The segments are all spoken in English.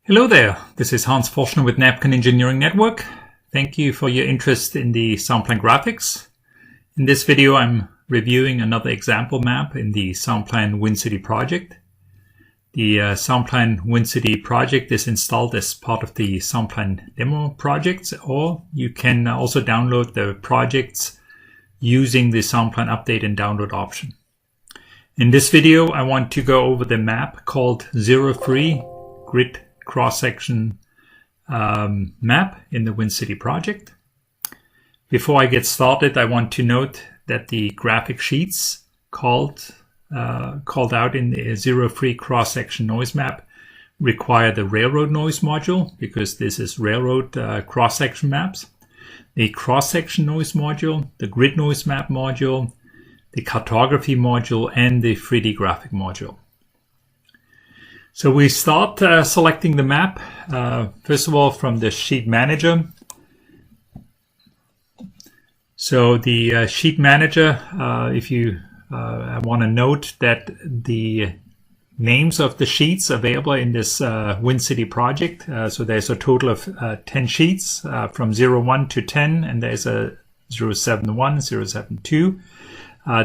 Hello there, this is Hans Forschner with Napkin Engineering Network. Thank you for your interest in the SoundPLAN Graphics. In this video I'm reviewing another example map in the SoundPLAN Wind City project. The SoundPLAN Wind City project is installed as part of the SoundPLAN demo projects, or you can also download the projects using the SoundPLAN update and download option. In this video I want to go over the map called 03 Grid cross-section map in the Wind City project. Before I get started, I want to note that the graphic sheets called out in the 03 cross-section noise map require the railroad noise module, because this is railroad cross-section maps, the cross-section noise module, the grid noise map module, the cartography module, and the 3D graphic module. So we start selecting the map, first of all from the sheet manager. So the sheet manager, if you want to note that the names of the sheets available in this Wind City project, so there's a total of 10 sheets from 01 to 10, and there's a 071, 072.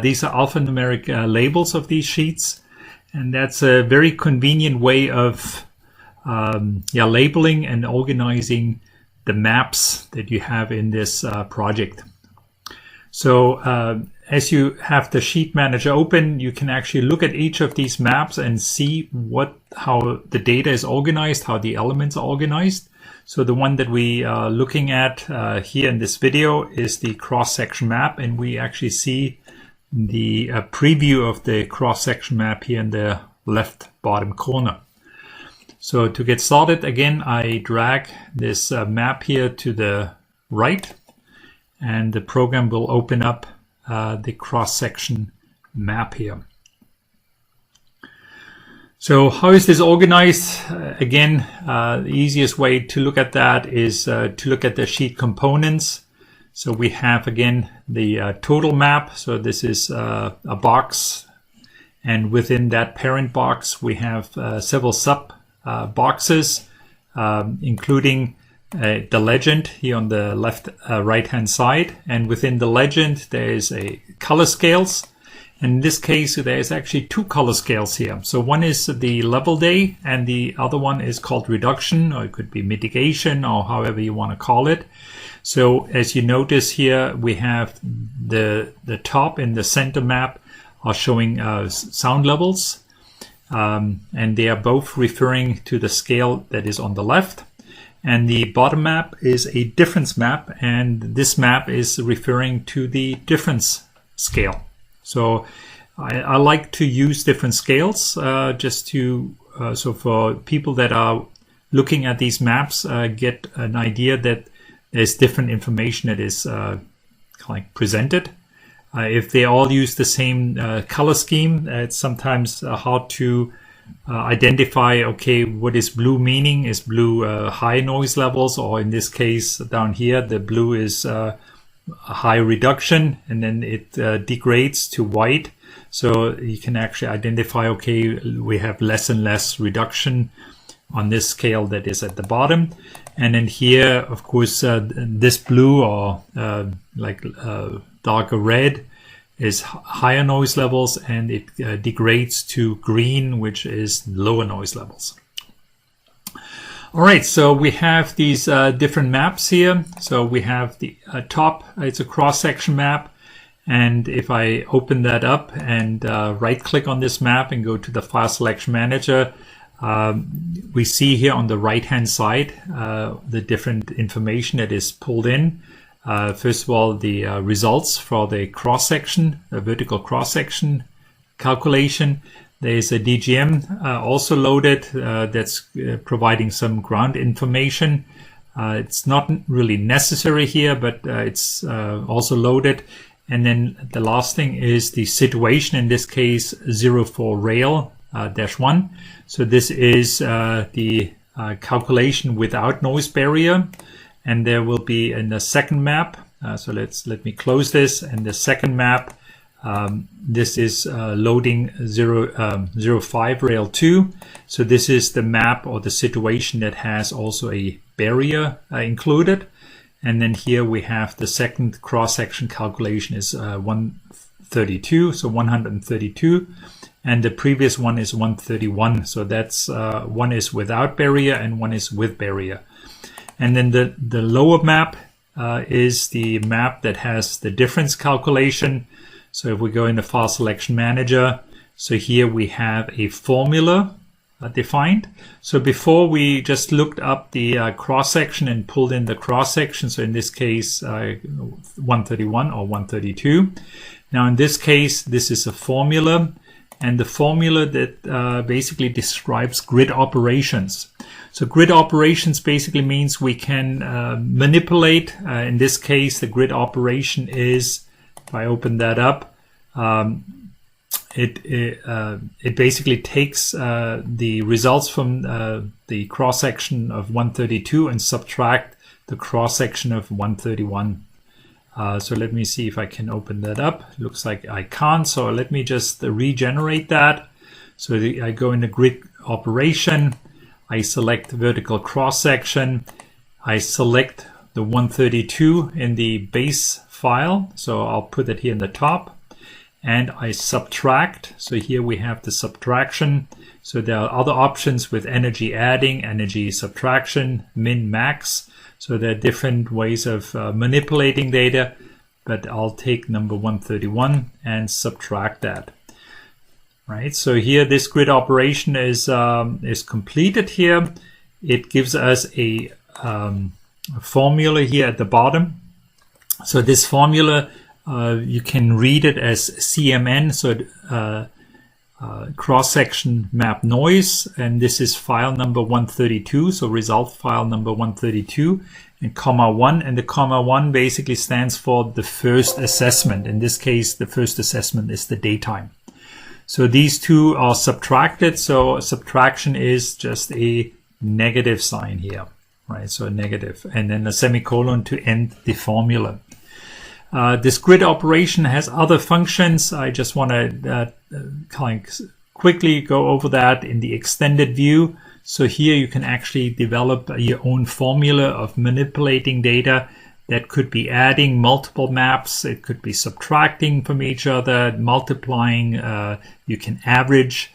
These are alphanumeric labels of these sheets. And that's a very convenient way of labeling and organizing the maps that you have in this project. So as you have the sheet manager open, you can actually look at each of these maps and see how the data is organized, how the elements are organized. So the one that we are looking at here in this video is the cross-section map, and we actually see the preview of the cross-section map here in the left bottom corner. So to get started, again, I drag this map here to the right, and the program will open up the cross-section map here. So how is this organized? Again, the easiest way to look at that is to look at the sheet components. So we have, again, the total map. So this is a box, and within that parent box we have several sub boxes, including the legend here on the left right hand side, and within the legend there is a color scales, and in this case there's actually two color scales here. So one is the level day, and the other one is called reduction, or it could be mitigation, or however you want to call it. So as you notice here, we have the top and the center map are showing sound levels, and they are both referring to the scale that is on the left. And the bottom map is a difference map, and this map is referring to the difference scale. So I like to use different scales just to so for people that are looking at these maps get an idea that there's different information that is presented. If they all use the same color scheme, it's sometimes hard to identify, okay, what is blue meaning? Is blue high noise levels, or in this case down here, the blue is high reduction, and then it degrades to white. So you can actually identify, okay, we have less and less reduction on this scale that is at the bottom. And then here, of course, this blue, or darker red, is higher noise levels, and it degrades to green, which is lower noise levels. All right, so we have these different maps here. So we have the top, it's a cross-section map. And if I open that up and right-click on this map and go to the File Selection Manager, we see here on the right-hand side the different information that is pulled in. First of all, the results for the cross-section, vertical cross-section calculation. There is a DGM also loaded that's providing some ground information. It's not really necessary here, but it's also loaded. And then the last thing is the situation, in this case 04 rail -1. So this is the calculation without noise barrier, and there will be in the second map. So let me close this, and the second map This is loading 05 rail 2. So this is the map or the situation that has also a barrier included. And then here we have the second cross-section calculation is 132, so 132. And the previous one is 131. So that's one is without barrier and one is with barrier. And then the lower map is the map that has the difference calculation. So if we go in the File Selection Manager, so here we have a formula defined. So before we just looked up the cross-section and pulled in the cross-section. So in this case, 131 or 132. Now in this case, this is a formula. And the formula that basically describes grid operations. So grid operations basically means we can manipulate. In this case, the grid operation is, if I open that up, it basically takes the results from the cross-section of 132 and subtract the cross-section of 131. So let me see if I can open that up. Looks like I can't, so let me just regenerate that. So I go in the grid operation, I select vertical cross-section, I select the 132 in the base file, so I'll put it here in the top, and I subtract. So here we have the subtraction. So there are other options with energy adding, energy subtraction, min, max. So there are different ways of manipulating data, but I'll take number 131 and subtract that. Right. So here this grid operation is completed here. It gives us a formula here at the bottom. So this formula you can read it as CMN. So cross-section map noise, and this is file number 132, so result file number 132, and comma 1, and the comma 1 basically stands for the first assessment. In this case, the first assessment is the daytime. So these two are subtracted, so subtraction is just a negative sign here, right? So a negative, and then a semicolon to end the formula. This grid operation has other functions. I just want to kind of quickly go over that in the extended view. So here you can actually develop your own formula of manipulating data. That could be adding multiple maps. It could be subtracting from each other, multiplying. You can average.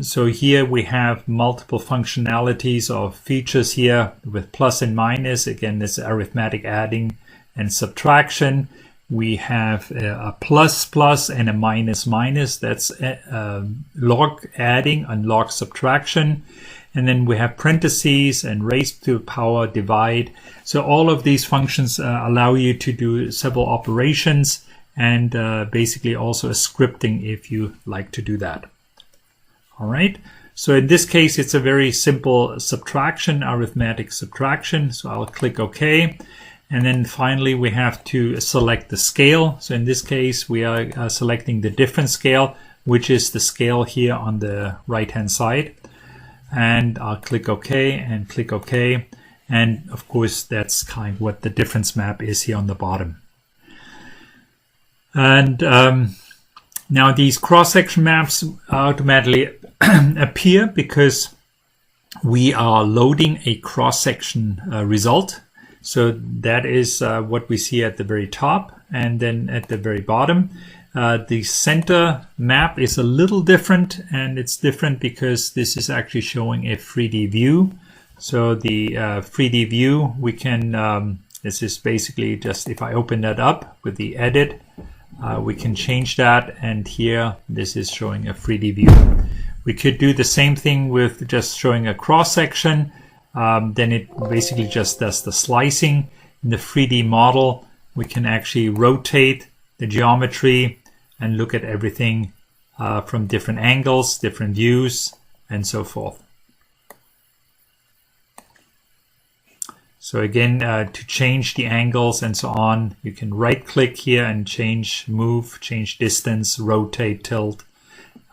So here we have multiple functionalities or features here with plus and minus. Again, this arithmetic adding and subtraction. We have a plus plus and a minus minus. That's log adding and log subtraction. And then we have parentheses and raised to the power divide. So all of these functions allow you to do several operations and basically also a scripting if you like to do that. All right. So in this case, it's a very simple subtraction, arithmetic subtraction. So I'll click OK. And then finally, we have to select the scale. So in this case, we are selecting the difference scale, which is the scale here on the right-hand side. And I'll click OK and click OK. And of course, that's kind of what the difference map is here on the bottom. And now these cross-section maps automatically appear because we are loading a cross-section result. So that is what we see at the very top, and then at the very bottom. The center map is a little different, and it's different because this is actually showing a 3D view. So the 3D view, we can, this is basically just, if I open that up with the edit, we can change that, and here this is showing a 3D view. We could do the same thing with just showing a cross-section. Then it basically just does the slicing. In the 3D model, we can actually rotate the geometry and look at everything from different angles, different views, and so forth. So again, to change the angles and so on, you can right-click here and change, move, change distance, rotate, tilt,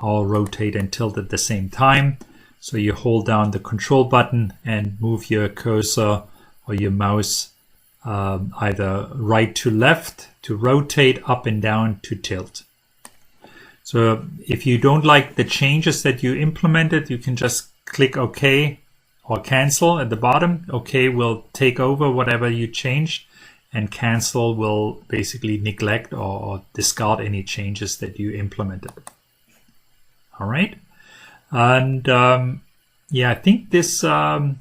all rotate and tilt at the same time. So you hold down the control button and move your cursor or your mouse either right to left, to rotate, up and down, to tilt. So if you don't like the changes that you implemented, you can just click OK or cancel at the bottom. OK will take over whatever you changed, and cancel will basically neglect or discard any changes that you implemented. All right. And yeah, I think this, let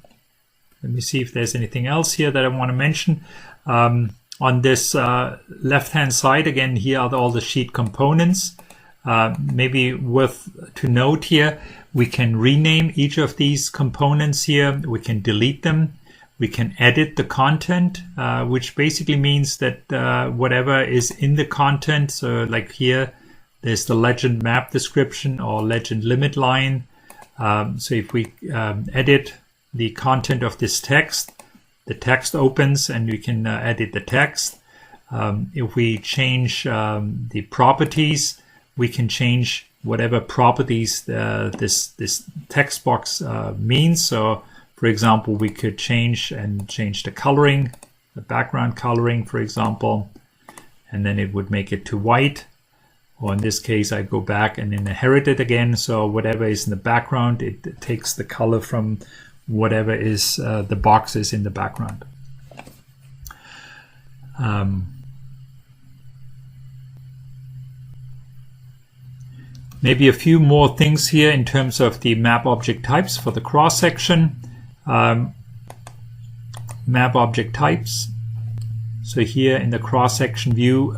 me see if there's anything else here that I want to mention. On this left-hand side, again, here are all the sheet components. Maybe worth to note here, we can rename each of these components here. We can delete them. We can edit the content, which basically means that whatever is in the content, so like here, there's the legend map description or legend limit line. So if we edit the content of this text, the text opens and we can edit the text. If we change the properties, we can change whatever properties this text box means. So, for example, we could change the coloring, the background coloring, for example, and then it would make it to white. Or in this case, I go back and inherit it again. So whatever is in the background, it takes the color from whatever is the boxes in the background. Maybe a few more things here in terms of the map object types for the cross section. Map object types. So here in the cross section view,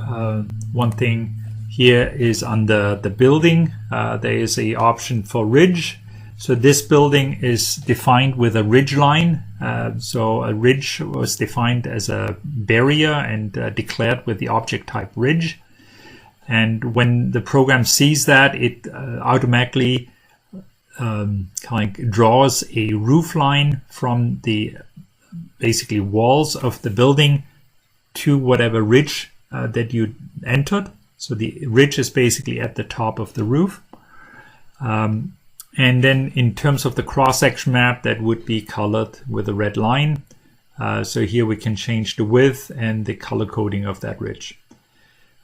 one thing here is under the building. There is a option for ridge. So this building is defined with a ridge line. So a ridge was defined as a barrier and declared with the object type ridge. And when the program sees that, it automatically kind of draws a roof line from the basically walls of the building to whatever ridge that you entered. So the ridge is basically at the top of the roof. And then in terms of the cross-section map, that would be colored with a red line. So here we can change the width and the color coding of that ridge.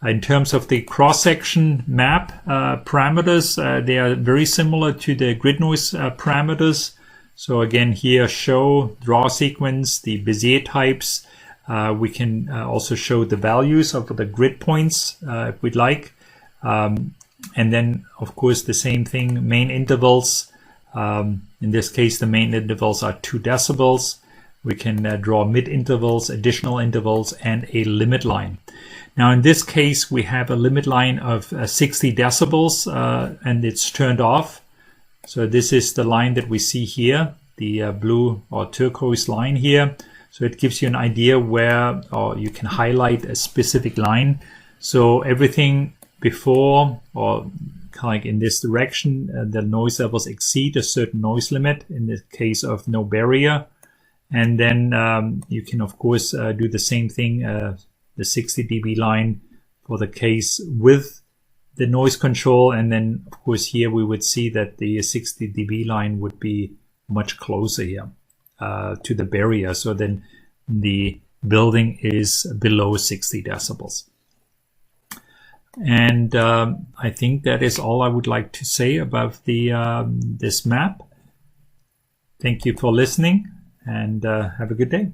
In terms of the cross-section map parameters, they are very similar to the grid noise parameters. So again, here show, draw sequence, the Bezier types. We can also show the values of the grid points if we'd like. And then, of course, the same thing, main intervals. In this case, the main intervals are 2 decibels. We can draw mid intervals, additional intervals, and a limit line. Now, in this case, we have a limit line of 60 decibels, and it's turned off. So this is the line that we see here, the blue or turquoise line here. So it gives you an idea where, or you can highlight a specific line. So everything before, or kind of like in this direction, the noise levels exceed a certain noise limit, in the case of no barrier. And then you can, of course, do the same thing, the 60 dB line for the case with the noise control. And then, of course, here we would see that the 60 dB line would be much closer here to the barrier. So then the building is below 60 decibels. And I think that is all I would like to say about this map. Thank you for listening, and have a good day.